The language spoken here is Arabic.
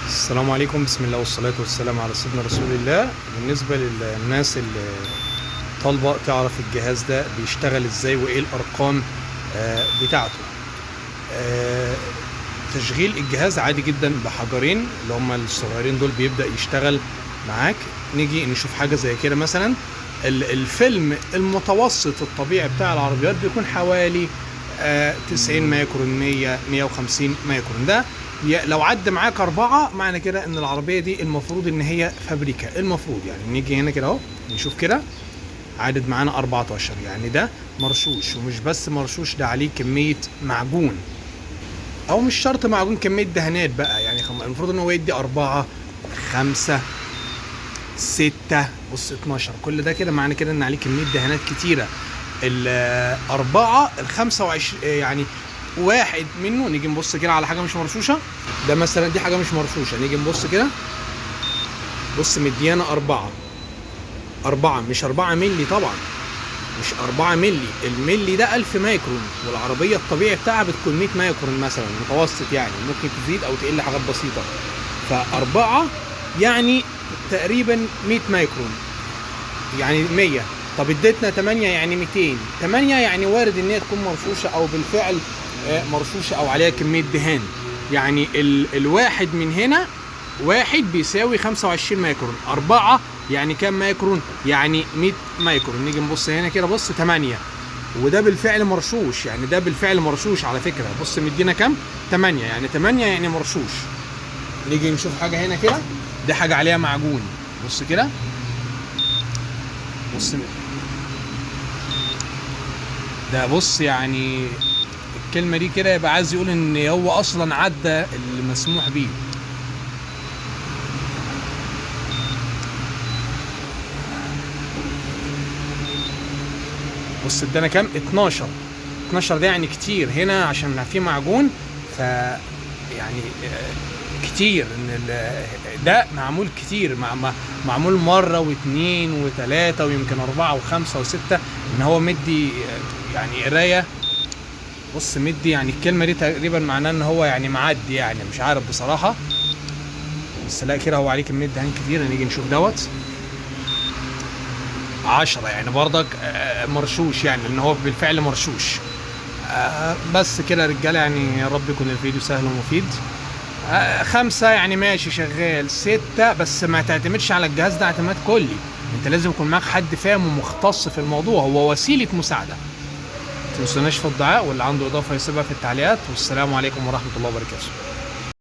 السلام عليكم، بسم الله والصلاة والسلام على سيدنا رسول الله. بالنسبة للناس اللي طالبة تعرف الجهاز ده بيشتغل ازاي وايه الارقام بتاعته. تشغيل الجهاز عادي جدا بحجرين اللي هم الصغيرين دول بيبدأ يشتغل معاك. نيجي نشوف حاجة زي كده مثلا. الفيلم المتوسط الطبيعي بتاع العربيات بيكون حوالي 90 مايكرون، 100 150 مايكرون. ده لو عدى معاك 4 معنى كده ان العربية دي المفروض ان هي فابريكا. المفروض يعني نيجي هنا كده اهو نشوف كده عدد معانا 14، يعني ده مرشوش. ومش بس مرشوش، ده عليه كمية معجون، او مش شرط معجون، كمية دهانات بقى. يعني المفروض ان هو يدي 4 5 6 بص 12. كل ده كده معنى كده ان عليه كمية دهانات كتيرة. الأربعة 25 يعني واحد منه. نيجي نبص كده على حاجة مش مرشوشة. ده مثلا دي حاجة مش مرشوشة. نيجي نبص كده، بص مديانا 4 مش 4 ملي طبعا، مش 4 ملي. الملي ده 1000 مايكرون، والعربية الطبيعي بتاعها بتكون 100 مايكرون مثلا متوسط، يعني ممكن تزيد أو تقل حاجات بسيطة. ف4 يعني تقريبا 100 مايكرون، يعني 100. طب اديتنا 8 يعني 200. 8 يعني وارد ان هي تكون مرشوشه او بالفعل مرشوشه او عليها كميه دهان. يعني الواحد من هنا واحد بيساوي 25 مايكرون. 4 يعني كام مايكرون؟ يعني 100 مايكرون. نيجي نبص هنا كده، بص 8، وده بالفعل مرشوش. يعني ده بالفعل مرشوش على فكره. بص مدينا كام؟ 8، يعني 8 يعني مرشوش. نيجي نشوف حاجه هنا كده، دي حاجه عليها معجون. بص كده، بص ده، بص يعني الكلمة دي كده يبقى عايز يقول ان هو اصلا عدى المسموح بيه. بص ادانا كام؟ 12. 12 ده يعني كتير هنا عشان في معجون. ف يعني كتير ان ده معمول كتير، معمول مرة واثنين وثلاثة ويمكن 4 وخمسة و6، ان هو مدي يعني قراية. بص مدي، يعني الكلمة دي تقريبا معناه ان هو يعني معدي، يعني مش عارف بصراحة، بس لا كده هو عليه كمية دهان كتير. نيجي نشوف دوت 10، يعني برضك مرشوش، يعني ان هو بالفعل مرشوش. بس كده يا رجالة، يعني يا رب يكون الفيديو سهل ومفيد. 5 يعني ماشي شغال. 6 بس ما تعتمدش على الجهاز ده اعتماد كلي، انت لازم يكون معاك حد فاهم ومختص في الموضوع، هو وسيلة مساعدة. متنسوناش في الدعاء، واللي عنده اضافة يسيبها في التعليقات. والسلام عليكم ورحمة الله وبركاته.